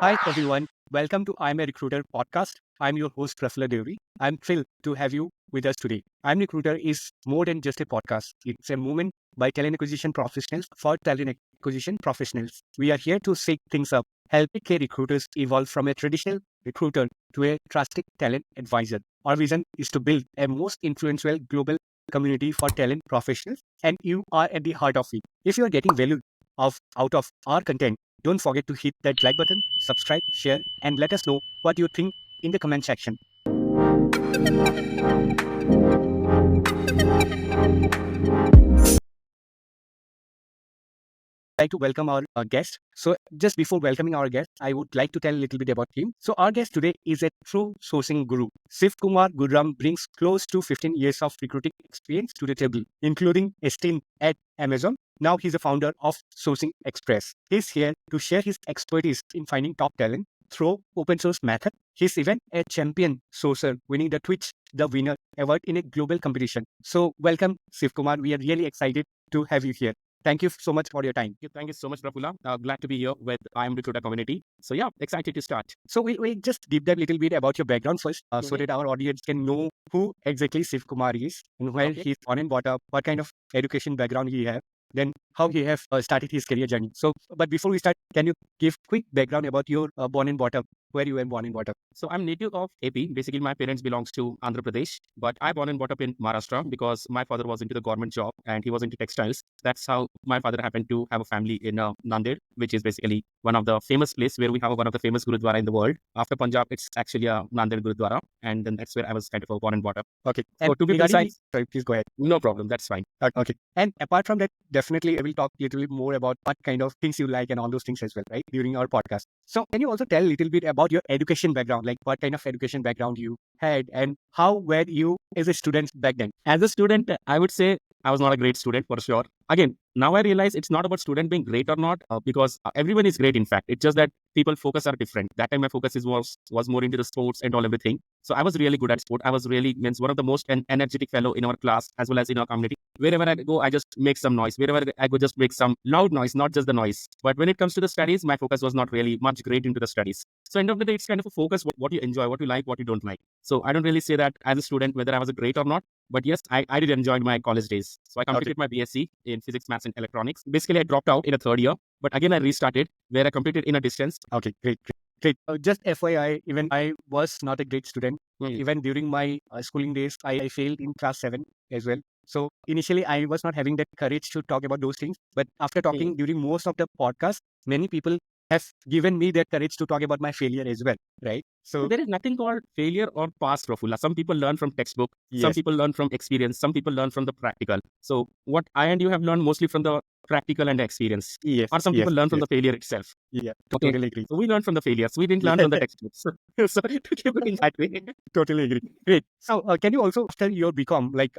Hi, everyone. Welcome to IAM Recruiter Podcast. I'm your host, Prafula Devi. I'm thrilled to have you with us today. IAM Recruiter is more than just a podcast. It's a movement by talent acquisition professionals for talent acquisition professionals. We are here to shake things up, helping K recruiters evolve from a traditional recruiter to a trusted talent advisor. Our vision is to build a most influential global community for talent professionals, and you are at the heart of it. If you are getting value out of our content, don't forget to hit that like button, subscribe, share, and let us know what you think in the comment section. I'd like to welcome our guest. So, just before welcoming our guest, I would like to tell a little bit about him. So, our guest today is a true sourcing guru. Shivkumar Gurram brings close to 15 years of recruiting experience to the table, including a stint at Amazon. Now he's a founder of Sourcing Express. He's here to share his expertise in finding top talent through open source method. He's even a champion sourcer, winning the Twitch the Winner award in a global competition. So, welcome, Shivkumar. We are really excited to have you here. Thank you so much for your time. Thank you so much, Prafula. Glad to be here with IAM Recruiter community. So yeah, excited to start. So we just deep dive a little bit about your background first, so that our audience can know who exactly Shivkumar is and where he's born and brought up, what kind of education background he have, then how he have started his career journey. So, but before we start, can you give quick background about your born and brought up, where you were born and brought up? So I'm native of AP. Basically, my parents belongs to Andhra Pradesh, but I born and brought up in Maharashtra because my father was into the government job and he was into textiles. That's how my father happened to have a family in Nanded, which is basically one of the famous place where we have one of the famous Gurudwara in the world. After Punjab, it's actually a Nanded Gurudwara, and then that's where I was kind of born and brought up. Okay. So to be precise, sorry, please go ahead. no problem. That's fine. Okay. And apart from that, definitely I will talk a little bit more about what kind of things you like and all those things as well, right? During our podcast. So can you also tell a little bit about your education background, like what kind of education background you had and how were you as a student back then? As a student, I would say I was not a great student for sure. Again, now I realize it's not about student being great or not, because everyone is great. In fact, it's just that people focus are different. That time my focus was more into the sports and all everything. So I was really good at sport. I was really means one of the most energetic fellow in our class as well as in our community. Wherever I go, I just make some noise. Wherever I go, just make some loud noise, not just the noise. But when it comes to the studies, my focus was not really much great into the studies. So end of the day, it's kind of a focus what you enjoy, what you like, what you don't like. So I don't really say that as a student whether I was a great or not. But yes, I did enjoy my college days. So I completed my BSc in physics, maths, and electronics. Basically, I dropped out in a third year, but again, I restarted where I completed in a distance. Okay, great. Just FYI, even I was not a great student. Even during my schooling days, I failed in class 7 as well. So initially, I was not having that courage to talk about those things. But after talking during most of the podcast, many people have given me that courage to talk about my failure as well, right? So there is nothing called failure or past, Rafula. Some people learn from textbook. Yes. Some people learn from experience. Some people learn from the practical. So what I and you have learned mostly from the practical and experience. Yes. Or some people learn from the failure itself. Yeah, Okay. totally agree. So we learned from the failures. We didn't learn from the textbooks. Sorry to keep it in that way. Totally agree. Great. So can you also, after your BCom, like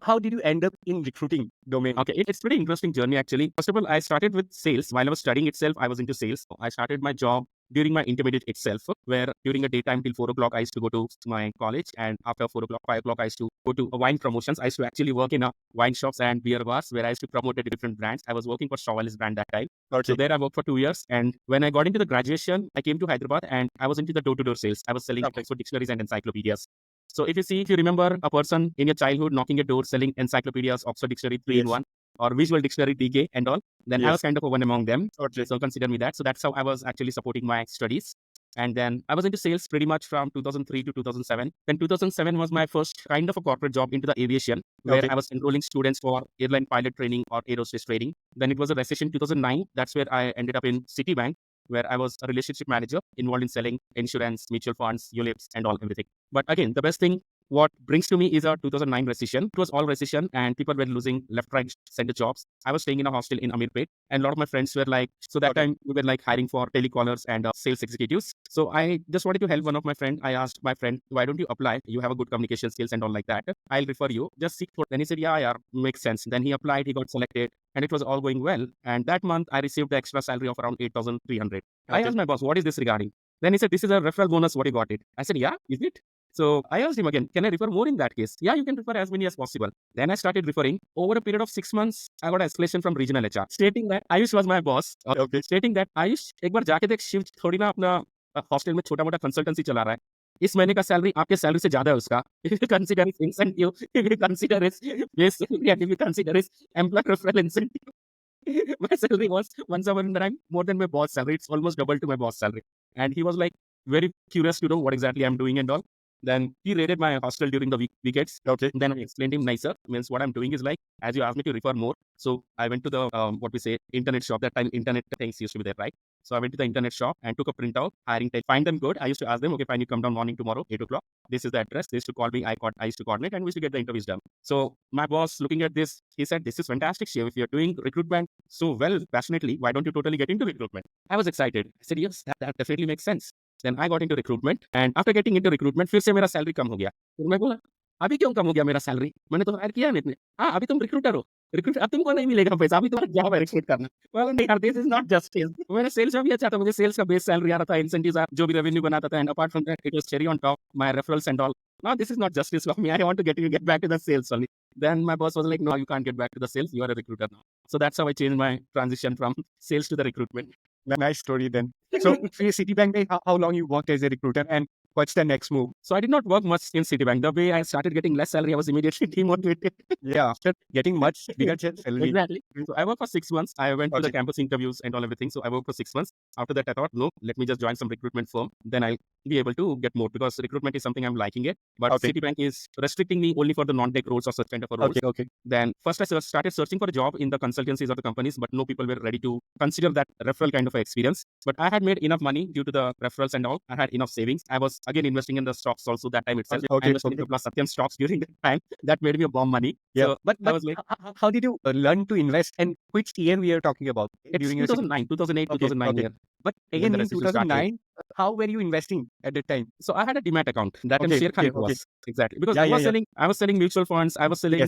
how did you end up in recruiting domain? Okay, it's pretty interesting journey actually. First of all, I started with sales. While I was studying itself, I was into sales. I started my job during my intermediate itself, where during the daytime till 4 o'clock, I used to go to my college. And after 4 o'clock, 5 o'clock, I used to go to wine promotions. I used to actually work in a wine shops and beer bars where I used to promote the different brands. I was working for Chauvel's brand that time. Okay. So there I worked for 2 years. And when I got into the graduation, I came to Hyderabad and I was into the door-to-door sales. I was selling Oxford dictionaries and encyclopedias. So if you remember a person in your childhood knocking a door selling encyclopedias, Oxford dictionary 3-in-1, or visual dictionary TK and all, then I was kind of one among them. Okay. So consider me that. So that's how I was actually supporting my studies. And then I was into sales pretty much from 2003 to 2007. Then 2007 was my first kind of a corporate job into the aviation, where I was enrolling students for airline pilot training or aerospace training. Then it was a recession 2009. That's where I ended up in Citibank, where I was a relationship manager involved in selling insurance, mutual funds, ULIPs, and all everything. But again, the best thing what brings to me is a 2009 recession. It was all recession and people were losing left, right, center jobs. I was staying in a hostel in Amirpet and a lot of my friends were like, so that time we were like hiring for telecallers and sales executives. So I just wanted to help one of my friend. I asked my friend, why don't you apply? You have a good communication skills and all like that. I'll refer you. Just seek for. Then he said, yeah, makes sense. Then he applied, he got selected and it was all going well. And that month I received the extra salary of around 8,300. I asked my boss, what is this regarding? Then he said, this is a referral bonus. What you got it? I said, yeah, is it? So I asked him again, can I refer more in that case? Yeah, you can refer as many as possible. Then I started referring. Over a period of 6 months, I got an escalation from regional HR stating that Ayush was my boss. Okay. Stating that Ayush, एक बार जाके देख शिव थोड़ी ना अपना hostel में छोटा मोटा consultancy चला रहा है. इस महीने का सैलरी आपके सैलरी से ज्यादा है उसका. If you consider his incentive, if you consider his base salary, and if you consider his employer referral incentive, my salary was once upon a time more than my boss salary. It's almost double to my boss salary. And he was like very curious to know what exactly I'm doing and all. Then he raided my hostel during the weekends. Okay. Then I explained him nicer. Means what I'm doing is like, as you asked me to refer more. So I went to the, what we say, internet shop. That time internet things used to be there, right? So I went to the internet shop and took a printout, hiring tech. Find them good. I used to ask them, okay, fine, you come down morning tomorrow, 8 o'clock. This is the address. They used to call me. I used to coordinate and we used to get the interviews done. So my boss looking at this, he said, this is fantastic, Shiv. If you're doing recruitment so well, passionately, why don't you totally get into recruitment? I was excited. I said, yes, that definitely makes sense. Then I got into recruitment and after getting into recruitment, फिर से मेरा salary कम हो गया. फिर मैं बोला, अभी क्यों कम हो गया मेरा सैलरी? मैंने तो हायर किया नहीं. हाँ, अभी तुम रिक्रूटर हो. रिक्रूटर अब तुमको नहीं मिलेगा पैसा, अभी तुम्हारा जॉब है रिक्रूट करना. बोला नहीं यार, this is not just sales. मेरा सेल्स जॉब भी अच्छा था, मुझे सेल्स का बेस सैलरी आ रहा था, इंसेंटिव्स जो भी रेवेन्यू बनाता था, and apart from that it was cherry on top, my referrals and all. Now this is not justice for me. I want to get back to the sales only. Then my boss was like, no, you can't get back to the sales. You are a recruiter now. So that's how I changed my transition from sales to the recruitment. Nice story then. So for Citibank, how long you worked as a recruiter and what's the next move? So I did not work much in Citibank. The way I started getting less salary, I was immediately demotivated. Yeah, after getting much bigger salary. Exactly. So I worked for 6 months. I went to the campus interviews and all everything. So I worked for 6 months. After that, I thought, no, let me just join some recruitment firm. Then I'll be able to get more because recruitment is something I'm liking it. But Citibank is restricting me only for the non-tech roles or such kind of a roles. Okay. Then first I started searching for a job in the consultancies or the companies, but no people were ready to consider that referral kind of experience. But I had made enough money due to the referrals and all. I had enough savings. I was again investing in the stocks also that time itself. I invested in the plus Satyam stocks during that time. That made me a bomb money. Yeah. So but I was like, how did you learn to invest and which year we are talking about? During 2009, 2008, 2009 year. But again in 2009, how were you investing at that time? So I had a demat account. That share Khan was. Exactly. Because I was selling mutual funds. I was selling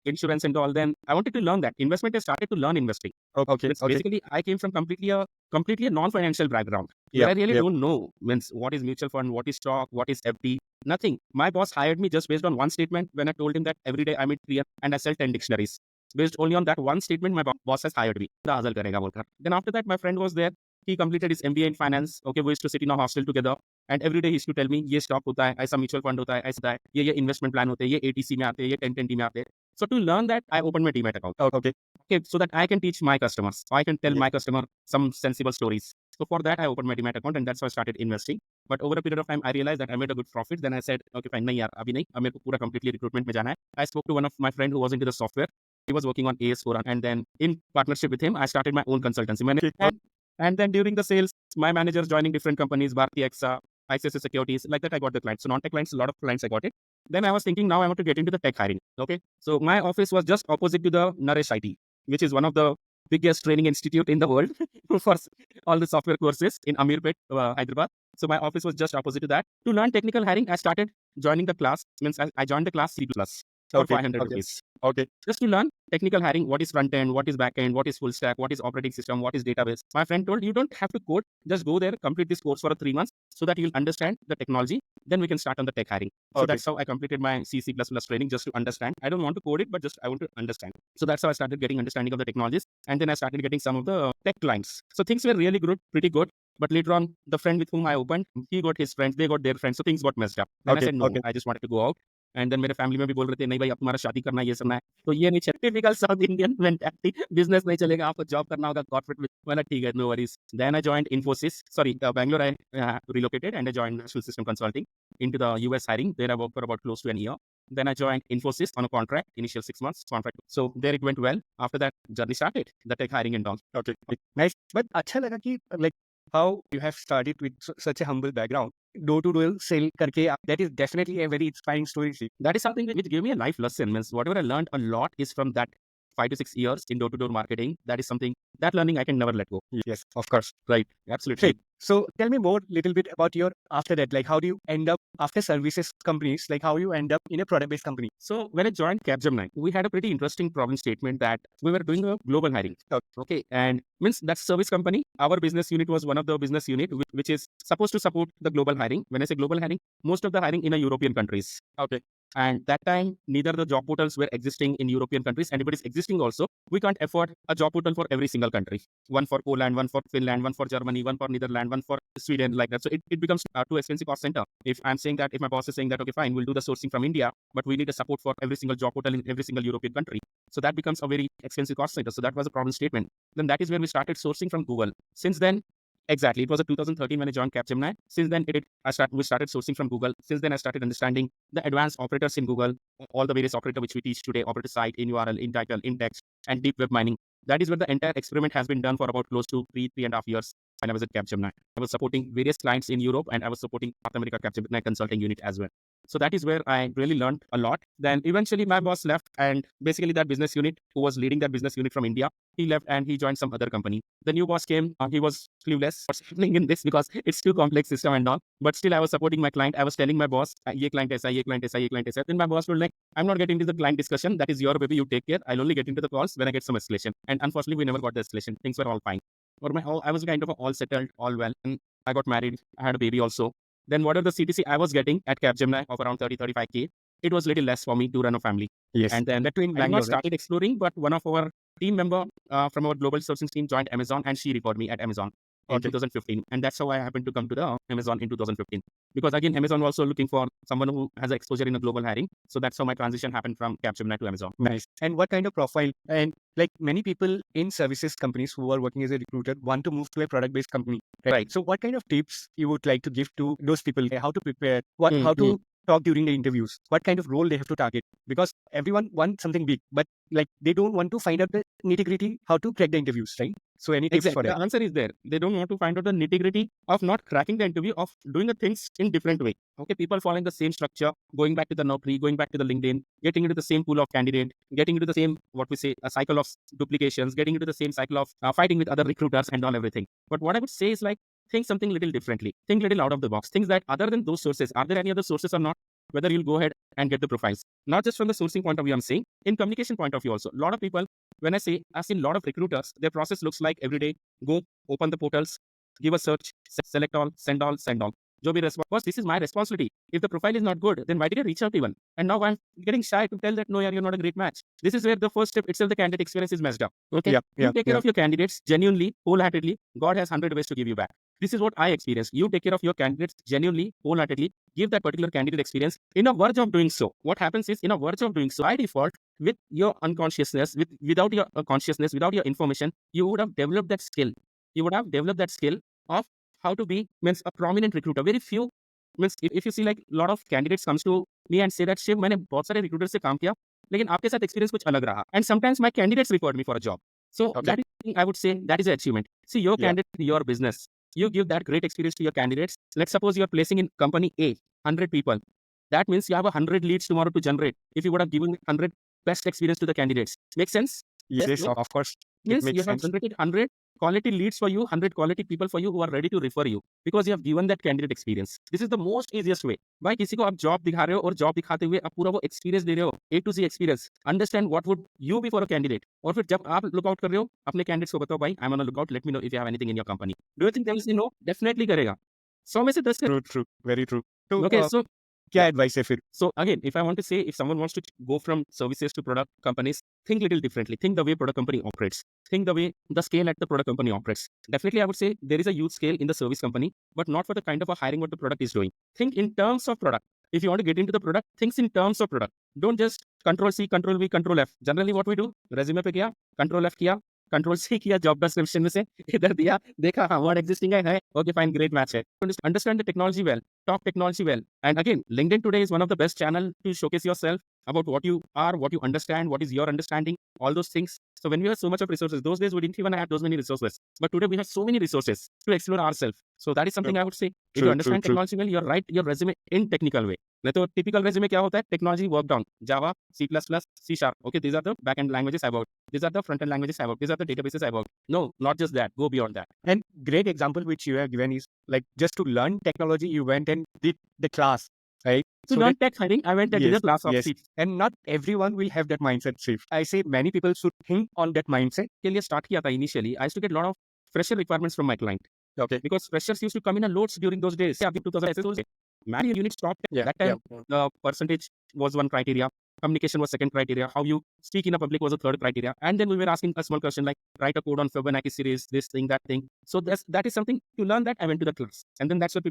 insurance and all. Then I wanted to learn that. Investment, I started to learn investing. Basically, I came from completely a non-financial background. I really don't know what is mutual fund, what is stock, what is FD. Nothing. My boss hired me just based on one statement when I told him that every day I meet 3 and I sell 10 dictionaries. Based only on that one statement, my boss has hired me. Then after that, my friend was there. He completed his MBA in finance. Okay, we used to sit in a hostel together. And every day he used to tell me, ये stock होता है, ऐसा mutual fund होता है, ऐसा है, ये investment plan होते हैं, ये ATC में आते हैं, ये 10-10T में आते हैं. So to learn that, I opened my demat account. Okay, so that I can teach my customers. I can tell my customer some sensible stories. So for that, I opened my demat account and that's how I started investing. But over a period of time, I realized that I made a good profit. Then I said, okay, fine, नहीं यार, अभी नहीं, अब मेरे को पूरा completely recruitment में जाना है. I spoke to one of my friend who was into the software. He was working on AS4 and then in partnership with him, I started my own consultancy. And then during the sales, my managers joining different companies, Bharti Exa, ICICI Securities, like that I got the clients. So non-tech clients, a lot of clients I got it. Then I was thinking now I want to get into the tech hiring. Okay. So my office was just opposite to the Naresh IT, which is one of the biggest training institute in the world for all the software courses in Amirpet, Hyderabad. So my office was just opposite to that. To learn technical hiring, I started joining the class. Means I joined the class C++ for 500 rupees. Okay. Just to learn technical hiring, what is front end, what is back end, what is full stack, what is operating system, what is database. My friend told, you don't have to code, just go there, complete this course for 3 months so that you'll understand the technology. Then we can start on the tech hiring. So that's how I completed my C++ training just to understand. I don't want to code it, but just I want to understand. So that's how I started getting understanding of the technologies. And then I started getting some of the tech clients. So things were really good, pretty good. But later on, the friend with whom I opened, he got his friends, they got their friends. So things got messed up. Then I said, no, I just wanted to go out. And then मेरे family में भी बोल रहे थे नहीं भाई अब तुम्हारा शादी करना है ये करना है तो ये नहीं typical south Indian mentality business नहीं चलेगा आपको जॉब करना होगा कॉर्पोरेट में बोला ठीक है no worries then I joined Infosys Bangalore I relocated and I joined National System Consulting into the US hiring. There I worked for about close to an year. Then I joined Infosys on a contract, initial 6 months contract. So there it went well. After that, journey started, the tech hiring and all. Okay, nice. But अच्छा लगा कि like how you have started with such a humble background. Door-to-door sell करके that is definitely a very inspiring story. That is something which gave me a life lesson. Means whatever I learned a lot is from that 5 to 6 years in door-to-door marketing. That is something, that learning I can never let go. Yes, of course. Right. Absolutely. So tell me more little bit about your after that. Like how do you end up after services companies? Like how you end up in a product-based company? So when I joined Capgemini, we had a pretty interesting problem statement that we were doing a global hiring. Okay. And means that service company, our business unit was one of the business unit which is supposed to support the global hiring. When I say global hiring, most of the hiring in a European countries. Okay. And that time, neither the job portals were existing in European countries, and if it is existing also, we can't afford a job portal for every single country. One for Poland, one for Finland, one for Germany, one for Netherlands, one for Sweden, like that. So it becomes too expensive cost center. If I'm saying that, if my boss is saying that, okay, fine, we'll do the sourcing from India, but we need a support for every single job portal in every single European country. So that becomes a very expensive cost center. So that was a problem statement. Then that is where we started sourcing from Google. Since then, exactly. It was a 2013 when I joined Capgemini. Since then, we started sourcing from Google. Since then, I started understanding the advanced operators in Google, all the various operators which we teach today, operator site, in URL, in title, in text, and deep web mining. That is where the entire experiment has been done for about close to 3.5 years when I was at Capgemini. I was supporting various clients in Europe, and I was supporting North America Capgemini consulting unit as well. So that is where I really learned a lot. Then eventually my boss left, and basically that business unit who was leading that business unit from India, he left and he joined some other company. The new boss came, he was clueless what's happening in this because it's too complex system and all. But still I was supporting my client. I was telling my boss, ye client aisa, ye client aisa, ye client aisa. Then my boss was like, I'm not getting into the client discussion. That is your baby, you take care. I'll only get into the calls when I get some escalation. And unfortunately, we never got the escalation. Things were all fine. I was kind of all settled, all well. And I got married. I had a baby also. Then whatever the CTC I was getting at Capgemini of around 30-35K, it was little less for me to run a family. Yes. And then I not started exploring, but one of our team member from our global sourcing team joined Amazon, and she referred me at Amazon in 2015. And that's how I happened to come to the Amazon in 2015. Because again, Amazon was also looking for someone who has exposure in a global hiring. So that's how my transition happened from Capgemini to Amazon. Nice. And what kind of profile? And like many people in services companies who are working as a recruiter want to move to a product-based company. Right. So what kind of tips you would like to give to those people? How to prepare? How to talk during the interviews? What kind of role they have to target? Because everyone wants something big, but like they don't want to find out the nitty-gritty how to crack the interviews, right? So any tips for that? The answer is there. They don't want to find out the nitty-gritty of not cracking the interview, of doing the things in different way. Okay, people following the same structure, going back to the Naukri, going back to the LinkedIn, getting into the same pool of candidate, getting into the same, a cycle of duplications, getting into the same cycle of fighting with other recruiters and all everything. But what I would say is like, think something little differently. Think little out of the box. Things that other than those sources, are there any other sources or not? Whether you'll go ahead and get the profiles. Not just from the sourcing point of view, I'm saying, in communication point of view also. A lot of people, when I say, I've seen a lot of recruiters, their process looks like every day, go, open the portals, give a search, select all, send all, send all. Because this is my responsibility. If the profile is not good, then why did I reach out even? And now I'm getting shy to tell that, no, you're not a great match. This is where the first step itself, the candidate experience is messed up. Okay. You take care of your candidates genuinely, wholeheartedly. God has 100 ways to give you back. This is what I experienced. You take care of your candidates genuinely, wholeheartedly, give that particular candidate experience. In a verge of doing so, what happens is, in a verge of doing so, by default, with your unconsciousness, without your consciousness, without your information, you would have developed that skill. You would have developed that skill of how to be a prominent recruiter. Very few if you see like a lot of candidates comes to me and say that Shiv, मैंने बहुत सारे recruiter से काम किया, लेकिन आपके साथ experience कुछ अलग रहा. And sometimes my candidates referred me for a job. So that is, I would say, that is an achievement. See, your candidate, your business, you give that great experience to your candidates. Let's suppose you are placing in company A 100 people. That means you have 100 leads tomorrow to generate. If you would have given 100 best experience to the candidates, make sense? Yes, of course. Yes, you have generated 100 quality leads for you, 100 quality people for you who are ready to refer you because you have given that candidate experience. This is the most easiest way. भाई किसी को आप job दिखा रहे हो और job दिखाते हुए आप पूरा वो experience दे रहे हो, A to Z experience. Understand what would you be for a candidate. और फिर जब आप look out कर रहे हो, अपने candidates को बताओ भाई, I'm on a lookout. Let me know if you have anything in your company. Do you think they will say no? Definitely करेगा. 100 में से 10 True, very true. So, okay, so क्या advice है फिर? So again, if I want to say, if someone wants to go from services to product companies, think little differently. Think the way product company operates. Think the way the scale at the product company operates. Definitely, I would say there is a huge scale in the service company, but not for the kind of a hiring what the product is doing. Think in terms of product. If you want to get into the product, think in terms of product. Don't just Control C, Control V, Control F. Generally, what we do, resume पे किया, Control F किया, Control C किया, job description में से इधर दिया, देखा हाँ word existing है, okay fine, great match है. Understand the technology well. talk technology well. And again, LinkedIn today is one of the best channel to showcase yourself about what you are, what you understand, what is your understanding, all those things. So when we have so much of resources, those days we didn't even have those many resources. But today we have so many resources to explore ourselves. So that is something I would say. If you understand technology well, you write your resume in technical way. नहीं तो typical resume क्या होता है? Technology worked on Java, C++, C Sharp. Okay, these are the backend languages I worked. These are the front-end languages I worked. These are the databases I worked. No, not just that. Go beyond that. And great example which you have given is like just to learn technology, you went and did the class, right? To learn tech hiring, I went and did a class of C. And not everyone will have that mindset shift. I say many people should think on that mindset. के लिए start किया था initially. I used to get a lot of fresher requirements from my client. Okay. Because freshers used to come in a loads during those days. Yeah, 2000 man, you need to stop. That time, the percentage was one criteria. Communication was second criteria. How you speak in a public was a third criteria. And then we were asking a small question like, write a code on Fibonacci series, this thing, that thing. So that is something to learn that I went to the class. And then that's why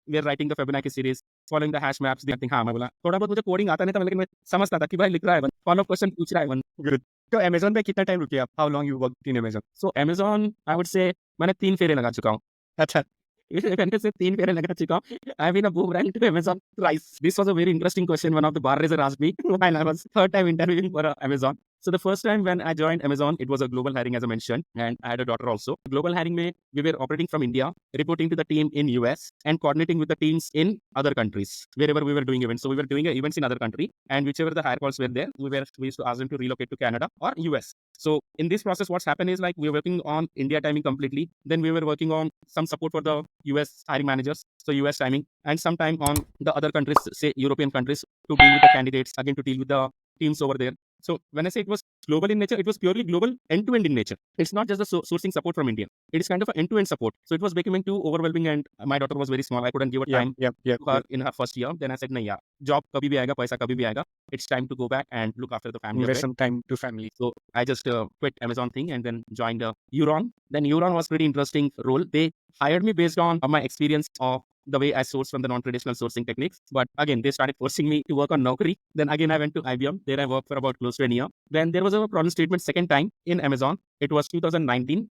we are writing the Fibonacci series, following the hash maps. That thing, हाँ मैं बोला थोड़ा बहुत मुझे coding आता नहीं था, लेकिन मैं समझता था कि भाई लिख रहा है, follow क्वेश्चन पूछ रहा है. Good. तो Amazon पे कितना टाइम रुके आप? How long you worked in Amazon? So Amazon, I would say मैंने 3 फेरे लगा चुका हूँ. अच्छा. मैंने से 3 फेरे लगा चुका हूँ. I've been a boomerang to Amazon twice. This was a very interesting question. One of the bar raiser asked me while I was third time interviewing for Amazon. So the first time when I joined Amazon, it was a global hiring as I mentioned, and I had a daughter also. Global hiring में we were operating from India, reporting to the team in US and coordinating with the teams in other countries wherever we were doing events. So we were doing events in other country, and whichever the hire calls were there, we used to ask them to relocate to Canada or US. So in this process, what's happened is like we were working on India timing completely. Then we were working on some support for the US hiring managers, so US timing, and sometime on the other countries, say European countries, to deal with the candidates, again to deal with the teams over there. So when I say it was global in nature, it was purely global end-to-end in nature. It's not just the sourcing support from India. It is kind of an end-to-end support. So it was becoming too overwhelming, and my daughter was very small. I couldn't give her time to her in her first year. Then I said, no, yeah, job kabhi bhi aayega, paisa kabhi bhi aayega. It's time to go back and look after the family. Invest some time to family. So I just quit Amazon thing and then joined Euron. Then Euron was pretty interesting role. They hired me based on my experience of the way I sourced from the non-traditional sourcing techniques. But again, they started forcing me to work on Naukri. Then again, I went to IBM. There I worked for about close to a year. Then there was a problem statement second time in Amazon. It was 2019.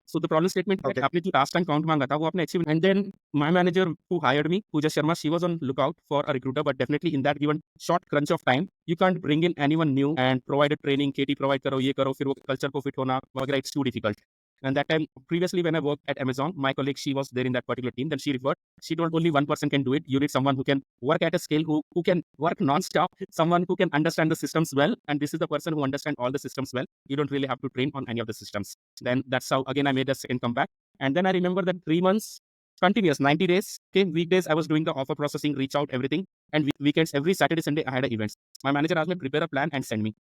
So the problem statement, आपने जो last time count मांगा था, वो आपने achieve. And then my manager who hired me, Pooja Sharma, she was on lookout for a recruiter, but definitely in that given short crunch of time, you can't bring in anyone new and provide a training, KT provide करो, ये करो, फिर वो culture को fit होना, वगैरह, it's too difficult. And that time, previously when I worked at Amazon, my colleague, she was there in that particular team. Then she referred, she told only one person can do it. You need someone who can work at a scale, who can work non-stop, someone who can understand the systems well. And this is the person who understands all the systems well. You don't really have to train on any of the systems. Then that's how, again, I made a second comeback. And then I remember that 3 months, continuous, 90 days, okay, weekdays, I was doing the offer processing, reach out, everything. And weekends, every Saturday, Sunday, I had events. My manager asked me, prepare a plan and send me.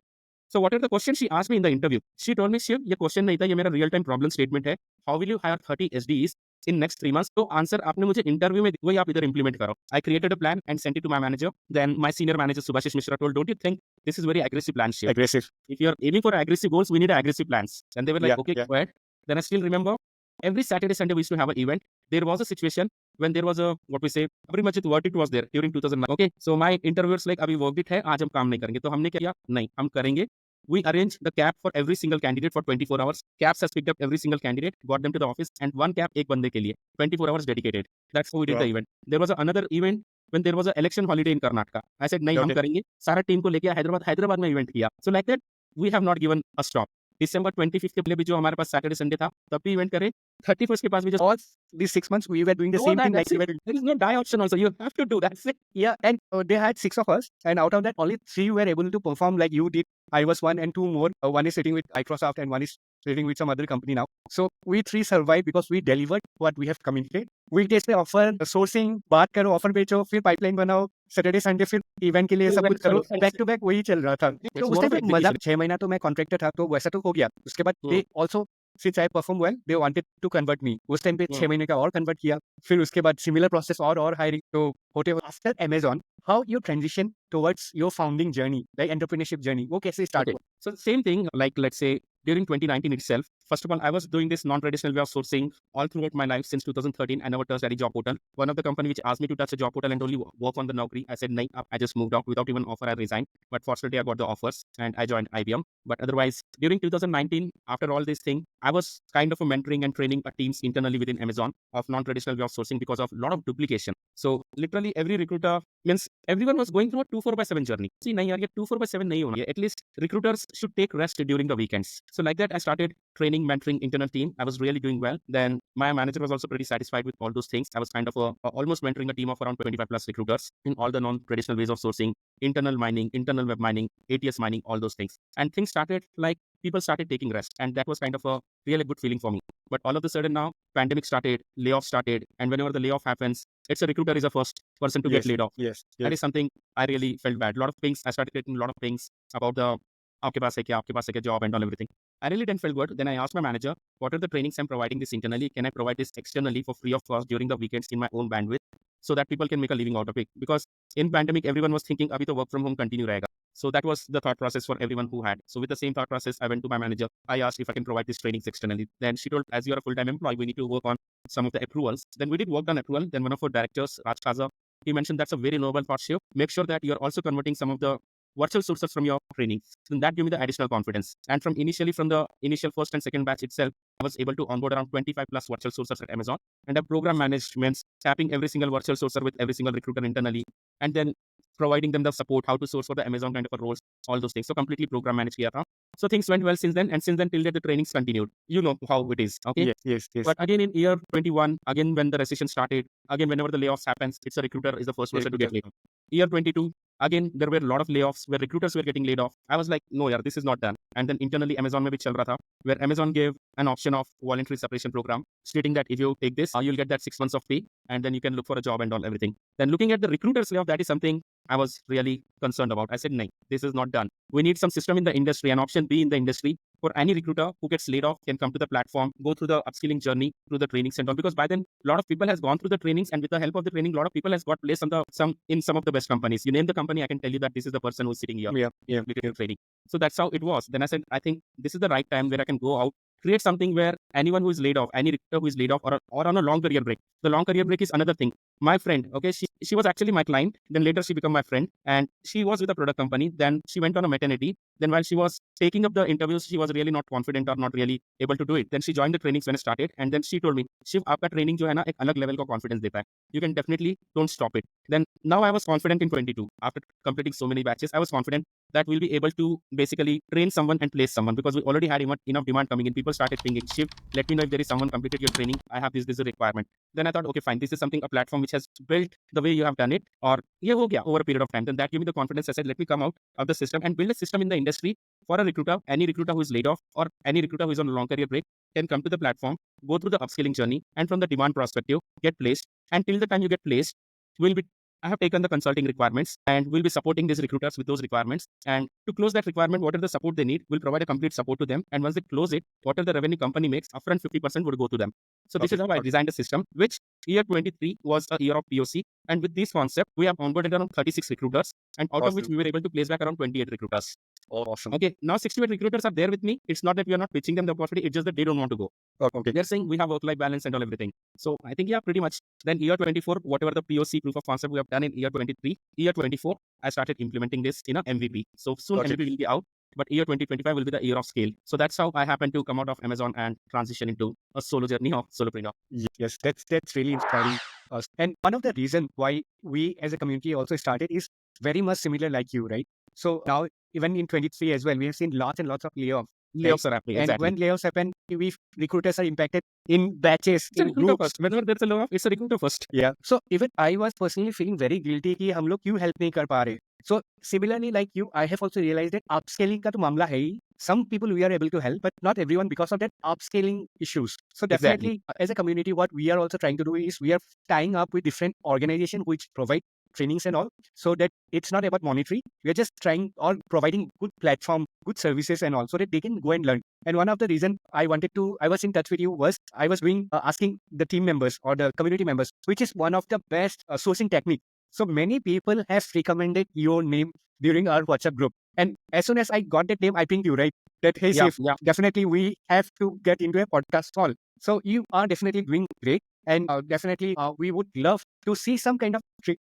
So what are the questions she asked me in the interview? She told me, Shiv, ये question नहीं था, ये मेरा real time problem statement है. How will you hire 30 SDEs in next 3 months? So answer आपने मुझे interview में वही आप इधर implement करो. I created a plan and sent it to my manager. Then my senior manager Subhashish Mishra told, don't you think this is very aggressive plan, Shiv? Aggressive. If you're aiming for aggressive goals, we need aggressive plans. And they were like, okay, go ahead. Then I still remember every Saturday, Sunday, we used to have an event. There was a situation when there was a, what we say, Abri Majid verdict was there during 2009. Okay, so my interviewers like, अभी verdict है, आज हम काम नहीं करेंगे. तो हमने क्या किया? नहीं, हम करेंगे. We arranged the cab for every single candidate for 24 hours. Cabs has picked up every single candidate, got them to the office, and one cab एक बंदे के लिए 24 hours dedicated. That's how we did the event. There was another event when there was an election holiday in Karnataka. I said नहीं हम करेंगे. सारा team को लेके हैदराबाद में event किया. So like that, we have not given a stop. December 25th के पहले भी जो हमारे पास Saturday Sunday था, तब भी event करे. 31st के पास भी just all these 6 months we were doing the same thing. Like there is no die option also. You have to do that. Yeah, and they had 6 of us, and out of that, only 3 were able to perform like you did. I was one, and 2 more. One is sitting with Microsoft, and one is sitting with some other company now. So we 3 survived because we delivered what we have committed. Weekdays पे offer sourcing बात करो, offer बेचो, फिर pipeline बनाओ, Saturday Sunday फिर event के लिए सब कुछ करो, बैक टू बैक वही चल रहा था. तो उस टाइम पे मजा 6 महीना तो मैं कॉन्ट्रैक्टर था, तो वैसा तो हो गया. उसके बाद they also since I perform well, they wanted to convert me. उस टाइम पे 6 महीने का और कन्वर्ट किया, फिर उसके बाद सिमिलर प्रोसेस और हायरिंग. तो होते after Amazon, how you transition towards your founding journey, like entrepreneurship journey, वो कैसे start हुआ? So same thing, like let's say during 2019 itself, First of all, I was doing this non-traditional way of sourcing all throughout my life since 2013. I never touched any job portal. One of the company which asked me to touch a job portal and only work on the Naukri, I said, "Nahi, I just moved out without even offer. I resigned." But fortunately, I got the offers and I joined IBM. But otherwise, during 2019, after all this thing, I was kind of a mentoring and training a teams internally within Amazon of non-traditional way of sourcing because of a lot of duplication. So literally every recruiter means everyone was going through a 24/7 journey. See, nahi yaar, ye 24/7 nahi hona. At least recruiters should take rest during the weekends. So like that, I started training, mentoring internal team. I was really doing well. Then my manager was also pretty satisfied with all those things. I was kind of almost mentoring a team of around 25 plus recruiters in all the non-traditional ways of sourcing, internal mining, internal web mining, ATS mining, all those things. And things started like people started taking rest. And that was kind of a really good feeling for me. But all of a sudden now, pandemic started, layoff started. And whenever the layoff happens, it's a recruiter is the first person to get laid off. Yes. That is something I really felt bad. A lot of things, I started getting a lot of things about the आपके पास है क्या job and all everything. I really didn't feel good. Then I asked my manager, what are the trainings I'm providing this internally? Can I provide this externally for free of cost during the weekends in my own bandwidth so that people can make a living out of it? Because in pandemic, everyone was thinking, abhi to work from home continue rahega. So that was the thought process for everyone who had. So with the same thought process, I went to my manager. I asked if I can provide these trainings externally. Then she told, as you're a full-time employee, we need to work on some of the approvals. Then we did work on approval. Then one of our directors, Raj Kaza, he mentioned that's a very noble thought, Shiv. Make sure that you're also converting some of the virtual sources from your trainings. Then that gave me the additional confidence. And from the initial first and second batch itself, I was able to onboard around 25 plus virtual sources at Amazon. And a program management, tapping every single virtual sourcer with every single recruiter internally. And then providing them the support, how to source for the Amazon kind of a roles, all those things. So completely program managed kiya tha. So things went well since then. And since then till that the trainings continued. You know how it is. Okay. Yes. But again, in year 21, again, when the recession started, again, whenever the layoffs happens, it's a recruiter is the first person to get laid off. Year 22, again, there were a lot of layoffs where recruiters were getting laid off. I was like, no, yaar, this is not done. And then internally, Amazon mein bhi chal raha tha, where Amazon gave an option of voluntary separation program, stating that if you take this, you'll get that 6 months of pay, and then you can look for a job and all everything. Then looking at the recruiters layoff, that is something I was really concerned about. I said, no, this is not done. We need some system in the industry, an option B in the industry for any recruiter who gets laid off can come to the platform, go through the upskilling journey, through the trainings and all. Because by then, a lot of people has gone through the trainings, and with the help of the training, a lot of people has got placed on some of the best companies. You name the company, I can tell you that this is the person who's sitting here. Yeah. Training. So that's how it was. Then I said, I think this is the right time where I can go out, create something where anyone who is laid off, any recruiter who is laid off or on a long career break. The long career break is another thing. My friend, okay, she was actually my client. Then later she became my friend, and she was with a product company. Then she went on a maternity. Then while she was taking up the interviews, she was really not confident or not really able to do it. Then she joined the trainings when it started, and then she told me, "Shiv, आपका training जो है ना एक अलग level का confidence देता है. You can definitely don't stop it." Then now I was confident in 22 after completing so many batches. I was confident that we'll be able to basically train someone and place someone because we already had enough demand coming in. People started thinking, "Shiv, let me know if there is someone completed your training. I have this is a requirement." Then I thought, okay, fine. This is something, a platform which has built the way you have done it, or ye ho gaya over a period of time. Then that gave me the confidence. I said, let me come out of the system and build a system in the industry for a recruiter. Any recruiter who is laid off or any recruiter who is on a long career break can come to the platform, go through the upskilling journey, and from the demand perspective, get placed. And till the time you get placed, I have taken the consulting requirements and we'll be supporting these recruiters with those requirements. And to close that requirement, what are the support they need, we'll provide a complete support to them. And once they close it, whatever the revenue company makes, upfront 50% would go to them. So this is how I designed the system, which year 23 was a year of POC. And with this concept, we have onboarded around 36 recruiters, and out of which we were able to place back around 28 recruiters. Awesome. Okay, now 68 recruiters are there with me. It's not that we are not pitching them the opportunity, it's just that they don't want to go. Okay. They're saying we have work-life balance and all everything. So I think, yeah, pretty much. Then year 24, whatever the POC proof of concept we have done in year 23, year 24, I started implementing this in a MVP. So soon MVP will be out, but year 2025 will be the year of scale. So that's how I happened to come out of Amazon and transition into a solo journey of solopreneur. Yes, that's really inspiring us. And one of the reasons why we as a community also started is very much similar like you, right? So now even in 23 as well, we have seen lots and lots of layoffs. Layoffs are happening. And exactly. when layoffs happen, we recruiters are impacted in batches, It's a in recruiter groups. first. Whenever there's a layoff, it's a recruiter first. Yeah. So even I was personally feeling very guilty कि हम लोग क्यों help नहीं कर पा रहे. So similarly like you, I have also realized that upscaling का तो मामला है ही. Some people we are able to help, but not everyone because of that upscaling issues. So definitely as a community, what we are also trying to do is we are tying up with different organizations which provide trainings and all, so that it's not about monetary. We are just trying or providing good platform, good services and all, so that they can go and learn. And one of the reasons I was in touch with you was I was asking the team members or the community members, which is one of the best sourcing technique. So many people have recommended your name during our WhatsApp group. And as soon as I got that name, I pinged you, right? That, hey, Yeah, Shiv, yeah. definitely we have to get into a podcast call. So you are definitely doing great. And definitely we would love to see some kind of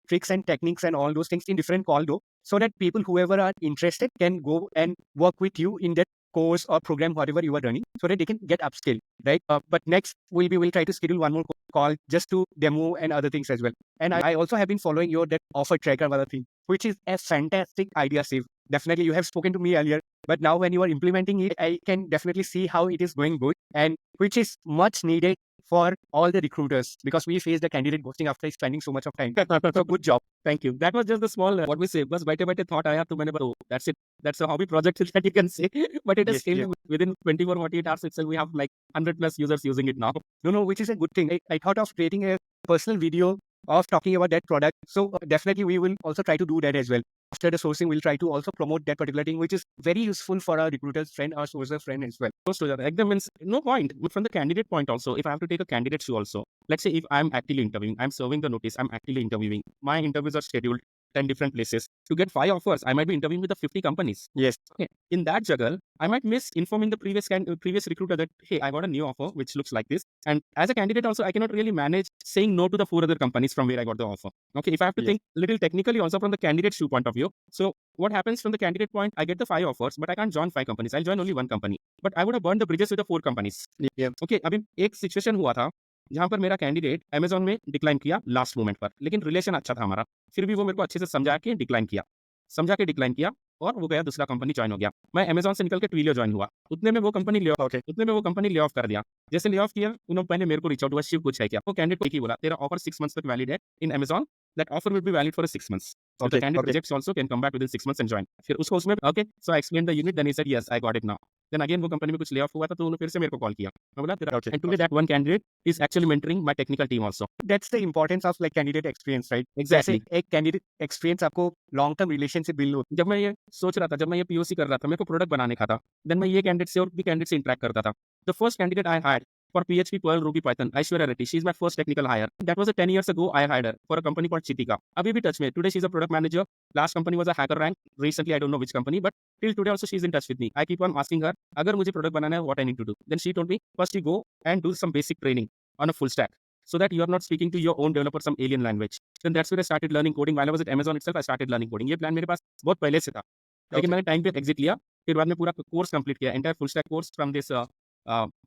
tricks and techniques and all those things in different call though, so that people, whoever are interested, can go and work with you in that course or program, whatever you are running, so that they can get upskill, right? But next, we'll try to schedule one more call just to demo and other things as well. And I also have been following your that offer tracker other thing, which is a fantastic idea, Steve. Definitely, you have spoken to me earlier, but now when you are implementing it, I can definitely see how it is going good, and which is much needed for all the recruiters, because we face the candidate ghosting after spending so much of time. So good job. Thank you. That was just the small, what we say, बस बैठे बैठे thought आया तो मैंने बोला, that's it. That's a hobby project that you can say. But it has Yes, scaled yes. within 24, 48 hours itself. We have like 100 plus users using it now. No, which is a good thing. I thought of creating a personal video of talking about that product. So definitely we will also try to do that as well. After the sourcing, we'll try to also promote that particular thing, which is very useful for our recruiter's friend, our sourcer friend as well. Close to that. Ekdam means no point. But from the candidate point also, if I have to take a candidate shoe also, let's say if I'm actively interviewing, I'm serving the notice, I'm actively interviewing, my interviews are scheduled 10 different places. To get 5 offers, I might be interviewing with the 50 companies. Yes. Okay. In that juggle, I might miss informing the previous recruiter that, hey, I got a new offer which looks like this. And as a candidate also, I cannot really manage saying no to the 4 other companies from where I got the offer. Okay. If I have to Yes. think little technically also from the candidate shoe point of view. So what happens from the candidate point, I get the 5 offers, but I can't join 5 companies. I'll join only 1 company. But I would have burned the bridges with the 4 companies. Yeah. Okay. अभी एक situation हुआ था जहां पर मेरा candidate Amazon में decline किया last moment पर, लेकिन रिलेशन अच्छा था हमारा, फिर भी वो मेरे को अच्छे से समझा के डिक्लाइन किया और वो गया दूसरा कंपनी ज्वाइन हो गया। मैं अमेजॉन से निकल के ट्विलियो ज्वाइन हुआ, उतने में वो कंपनी ले ऑफ कर दिया। जैसे ले ऑफ किया, उन्होंने पहले मेरे को रीच आउट हुआ, शिव कुछ है क्या? वो कैंडिडेट को एक ही बोला, तेरा ऑफर 6 मंथ्स तक वैलिड है in Amazon, that offer will be valid for 6 months. So the candidate rejects also can come back within 6 months and join. फिर उसको उसमें okay, so I explained the unit, then he said yes, I got it now. Then again वो company में कुछ lay off हुआ था तो उन्होंने फिर से मेरे को कॉल किया। मैं बोला तेरा and today that one candidate is actually mentoring my technical team also. That's the importance of like candidate experience, right? Exactly. जैसे एक candidate experience आपको long term relationship build होती जब मैं ये सोच रहा था, जब मैं ये POC कर रहा था, मेरे को प्रोडक्ट बनाने का था, देन मैं ये कैंडिडेट से और भी कैंडिडेट से इंटरेक्ट करता था। The first candidate I hired for PHP, Perl, Ruby, Python, Aishwarya Reddy. She's my first technical hire. That was 10 years ago. I hired her for a company called Chitika. Abhi bhi touch mein. Today she's a product manager. Last company was a hacker rank. Recently I don't know which company, but till today also she's in touch with me. I keep on asking her, agar mujhe product banana hai, what I need to do. Then she told me, first you go and do some basic training on a full stack, so that you are not speaking to your own developer some alien language. Then that's where I started learning coding. While I was at Amazon itself, I started learning coding. ये plan मेरे पास बहुत पहले से था, लेकिन मैंने time पे exit लिया, फिर बाद में पूरा कोर्स कंप्लीट किया, entire full stack course from this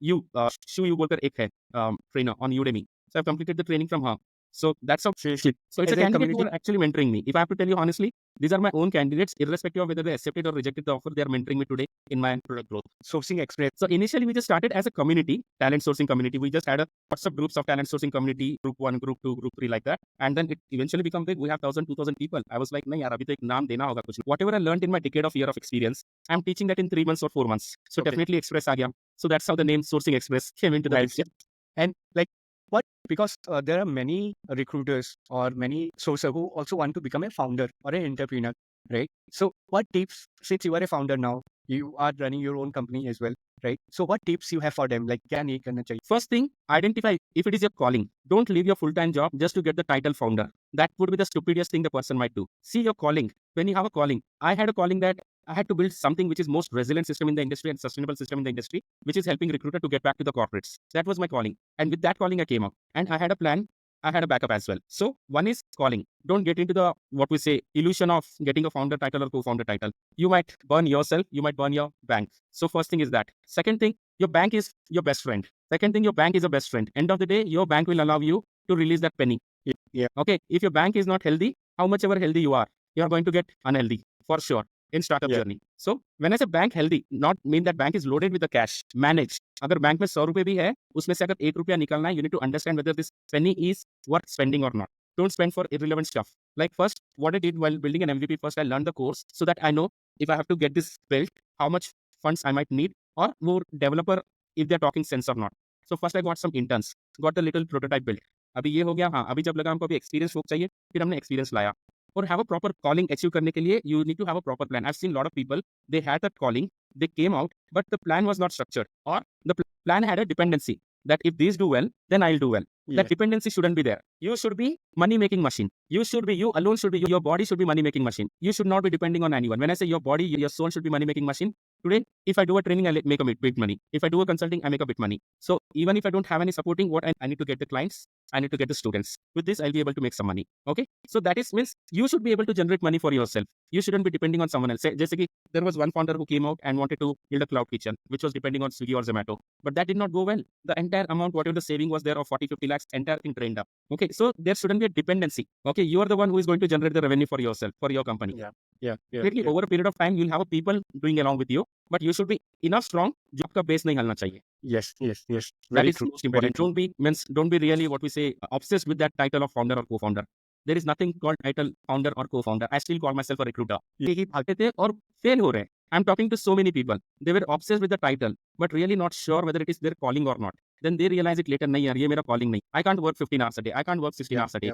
you बोलकर एक है trainer on Udemy, so I completed the training from her. So that's how. So it's As a a candidate who community. are actually mentoring me. If I have to tell you honestly, these are my own candidates, irrespective of whether they accepted or rejected the offer. They are mentoring me today in my product growth. Sourcing experience. So initially we just started as a community, talent sourcing community. We just had a WhatsApp groups of talent sourcing community, group 1, group 2, group 3 like that. And then it eventually became big. We have 1,000, 2,000 people. I was like, nahi yaar, abhi to ek naam dena hoga kuch. Whatever I learned in my decade of year of experience, I'm teaching that in 3 months or 4 months. So Okay. definitely Express aa gaya. So that's how the name Sourcing Express came into the Right. picture. And like what, because there are many recruiters or many sourcers who also want to become a founder or an entrepreneur, right? So what tips, since you are a founder now, you are running your own company as well, right? So what tips you have for them? Like क्या नहीं करना चाहिए? First thing, identify if it is your calling. Don't leave your full-time job just to get the title founder. That would be the stupidest thing the person might do. See your calling. When you have a calling, I had a calling that I had to build something which is most resilient system in the industry and sustainable system in the industry, which is helping recruiter to get back to the corporates. That was my calling. And with that calling, I came up. And I had a plan. I had a backup as well. So one is calling. Don't get into the, what we say, illusion of getting a founder title or co-founder title. You might burn yourself. You might burn your bank. So first thing is that. Second thing, your bank is your best friend. Second thing, your bank is a best friend. End of the day, your bank will allow you to release that penny. Yeah. Okay. If your bank is not healthy, how much ever healthy you are going to get unhealthy for sure in startup Yeah. journey. So when I say bank healthy, not mean that bank is loaded with the cash. Manage. अगर bank में 100 रुपए भी है, उसमें से अगर 1 रुपया निकलना है, you need to understand whether this penny is worth spending or not. Don't spend for irrelevant stuff. Like first, what I did while building an MVP, first I learned the course so that I know if I have to get this built, how much funds I might need, or more developer if they're talking sense or not. So first I got some interns, got the little prototype built. अभी ये हो गया, हाँ, अभी जब लगा हमको अभी एक्सपीरियंस हो चाहिए, फिर हमने एक्सपीरियंस लाया. और have a proper calling achieve करने के लिए you need to have a proper plan. I've seen a lot of people, they had that calling, they came out, but the plan was not structured, or the plan had a dependency that if these do well, then I'll do well. That dependency shouldn't be there. You should be money-making machine. You alone should be, your body should be money-making machine. You should not be depending on anyone. When I say your body, your soul should be money-making machine. Today, if I do a training, I make a bit money. If I do a consulting, I make a bit money. So even if I don't have any supporting, what I need to get the clients, I need to get the students. With this, I'll be able to make some money. Okay. So that means you should be able to generate money for yourself. You shouldn't be depending on someone else. Say, just like there was one founder who came out and wanted to build a cloud kitchen, which was depending on Swiggy or Zomato. But that did not go well. The entire amount, whatever the saving was there of 40, 50 lakhs, entire thing drained up. Okay. So there shouldn't be a dependency. Okay. You are the one who is going to generate the revenue for yourself, for your company. Definitely over a period of time, you'll have people doing along with you, but you should be enough strong. Job ka base nahi halna chahiye. Yes. That is most important. Don't be really what we say obsessed with that title of founder or co-founder. There is nothing called title founder or co-founder. I still call myself a recruiter. यही भागते थे और fail हो रहे. I'm talking to so many people. They were obsessed with the title, but really not sure whether it is their calling or not. Then they realize it later, नहीं यार ये मेरा calling नहीं. I can't work 15 hours a day. I can't work 16 hours a day.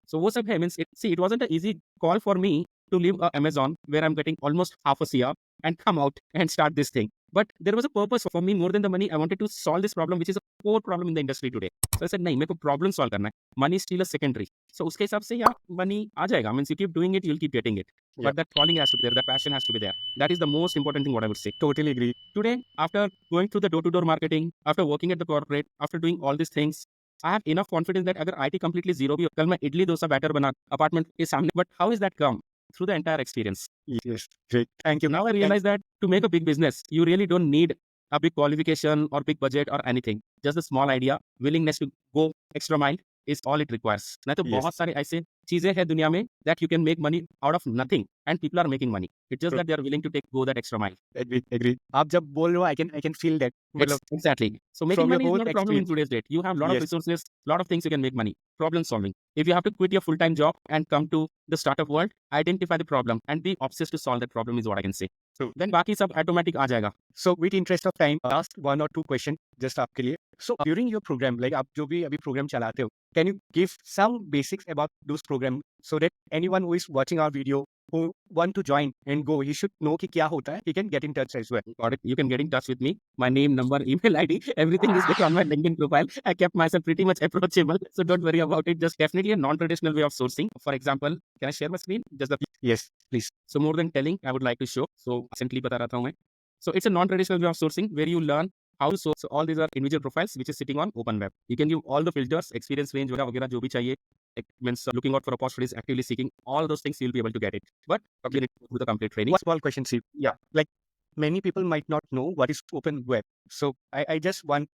So वो सब है means it wasn't an easy call for me to leave Amazon where I'm getting almost half a CR and come out and start this thing. But there was a purpose for me more than the money. I wanted to solve this problem, which is a core problem in the industry today. So I said, नहीं मेरे को problem solve करना है. Money is still a secondary. So उसके हिसाब से यार money आ जाएगा. Means you keep doing it, you'll keep getting it. But that calling has to be there. That passion has to be there. That is the most important thing. What I would say. Totally agree. Today, after going through the door-to-door marketing, after working at the corporate, after doing all these things, I have enough confidence that अगर IT completely zero भी हो, कल मैं idli dosa batter बना apartment के सामने. But how is that come? Through the entire experience. Yes, great. Thank you. Now I realize that to make a big business, you really don't need a big qualification or big budget or anything. Just a small idea, willingness to go extra mile is all it requires. नहीं तो बहुत सारे ऐसे चीजें हैं दुनिया में that you can make money out of nothing and people are making money. It's just that they are willing to go that extra mile. Agree. आप जब बोल रहे हो, I can feel that. Exactly. So making money is not a problem in today's date. You have a lot of resources, a lot of things you can make money. Problem solving. If you have to quit your full-time job and come to the startup world, identify the problem and be obsessed to solve that problem is what I can say. So then बाकी सब automatic आ जाएगा. So with interest of time, ask one or two questions just आपके लिए. So during your program, like आप जो भी अभी program चलाते हो, can you give some basics about those programs so that anyone who is watching our video who want to join and go, he should know कि क्या होता है, he can get in touch as well. Got it. You can get in touch with me. My name, number, email ID, everything is there on my LinkedIn profile. I kept myself pretty much approachable, so don't worry about it. Just definitely a non-traditional way of sourcing. For example, can I share my screen? Yes, please. So more than telling, I would like to show. So recently बता रहा था मैं. So it's a non-traditional way of sourcing where you learn how to source. So all these are individual profiles which is sitting on open web. You can give all the filters, experience range वगैरह जो भी चाहिए. It means looking out for opportunities, actively seeking, all those things you'll be able to get it. But you need to go through the complete training. One small question, Steve. Yeah, like many people might not know what is open web. So I just want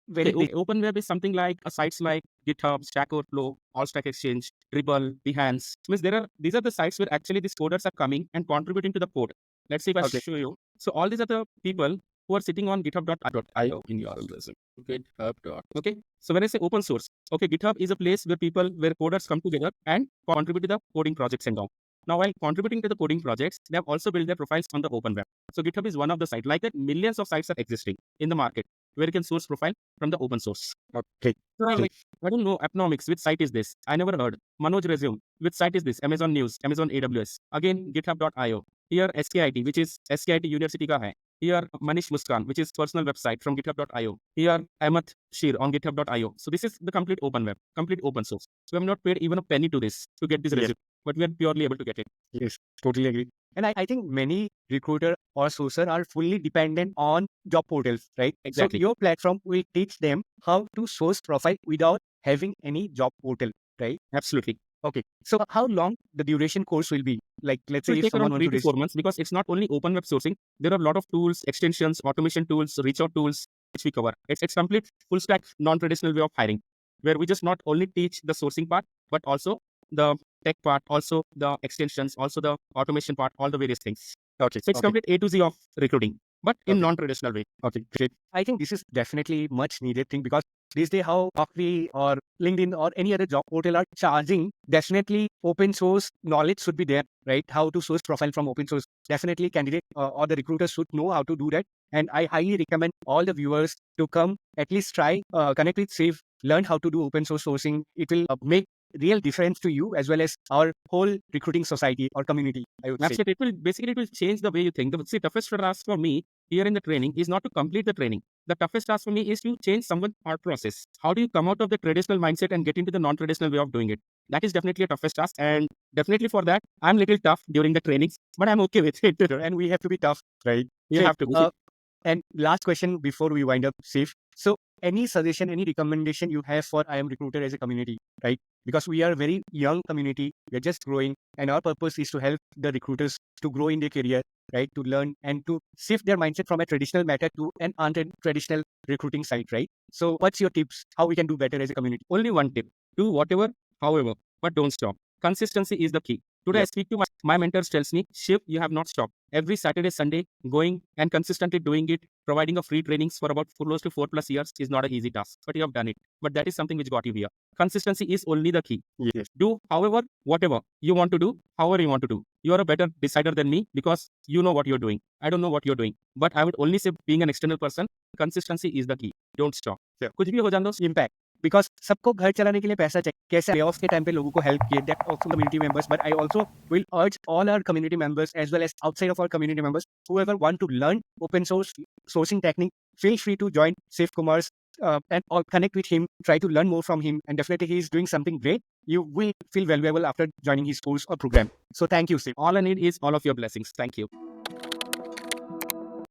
open web is something like sites like GitHub, Stack Overflow, Allstack Exchange, Dribble, Behance. Means these are the sites where actually these coders are coming and contributing to the code. Let's see if I show you. So all these are the people who are sitting on github.io in your resume. GitHub. Okay. So when I say open source, okay, GitHub is a place where coders come together and contribute to the coding projects and all. Now, while contributing to the coding projects, they have also built their profiles on the open web. So GitHub is one of the sites. Like that, millions of sites are existing in the market where you can source profile from the open source. Okay. So I don't know, Apnomics, which site is this? I never heard. Manoj Resume, which site is this? Amazon News, Amazon AWS. Again, github.io. Here, SKIT, which is SKIT University ka hai. Here, Manish Muskan, which is personal website from github.io. Here, Ahmed Shir on github.io. So this is the complete open web, complete open source. So we have not paid even a penny to this to get this resume, but we are purely able to get it. Yes, totally agree. And I think many recruiter or sourcer are fully dependent on job portals, right? Exactly. So your platform will teach them how to source profile without having any job portal, right? Absolutely. Okay. So how long the duration course will be? Like, let's say it will if take around someone 3 to 4 months because it's not only open web sourcing. There are a lot of tools, extensions, automation tools, reach out tools, which we cover. It's complete full stack, non-traditional way of hiring, where we just not only teach the sourcing part, but also the tech part, also the extensions, also the automation part, all the various things. Okay. So it's complete A to Z of recruiting, but in non-traditional way. Okay, great. I think this is definitely much needed thing because these days how Naukri or LinkedIn or any other job portal are charging, definitely open source knowledge should be there, right? How to source profile from open source. Definitely candidate or the recruiters should know how to do that. And I highly recommend all the viewers to come, at least try, connect with Save, learn how to do open source sourcing. It will make real difference to you as well as our whole recruiting society or community, I would say. Absolutely. It will change the way you think. The toughest for us, for me, here in the training is not to complete the training. The toughest task for me is to change someone's thought process. How do you come out of the traditional mindset and get into the non-traditional way of doing it? That is definitely a toughest task. And definitely for that, I'm a little tough during the trainings, but I'm okay with it. And we have to be tough, right? You have to be. And last question before we wind up, Safe. So, any suggestion, any recommendation you have for IAM Recruiter as a community, right? Because we are a very young community, we're just growing, and our purpose is to help the recruiters to grow in their career, right? To learn and to shift their mindset from a traditional method to an untraditional recruiting site, right? So, what's your tips? How we can do better as a community? Only one tip: do whatever, however, but don't stop. Consistency is the key. Today, I speak to my mentors tells me, Shiv, you have not stopped. Every Saturday, Sunday, going and consistently doing it, providing a free trainings for about close to 4+ years is not an easy task, but you have done it. But that is something which got you here. Consistency is only the key. Yes. Do, however, whatever you want to do, however you want to do. You are a better decider than me because you know what you're doing. I don't know what you're doing. But I would only say, being an external person, consistency is the key. Don't stop. Yeah. कुछ भी हो जाए दोस्त, Impact. Because सबको घर चलाने के लिए पैसा चाहिए, कैसे ले ऑफ के टाइम पे लोगों को हेल्प किए, that also community members, but I also will urge all our community members as well as outside of our community members whoever want to learn open source sourcing technique, feel free to join Shivkumar's and or connect with him, try to learn more from him, and definitely he is doing something great. You will feel valuable after joining his course or program. So thank you, Shiv. all I need is all of your blessings. Thank you.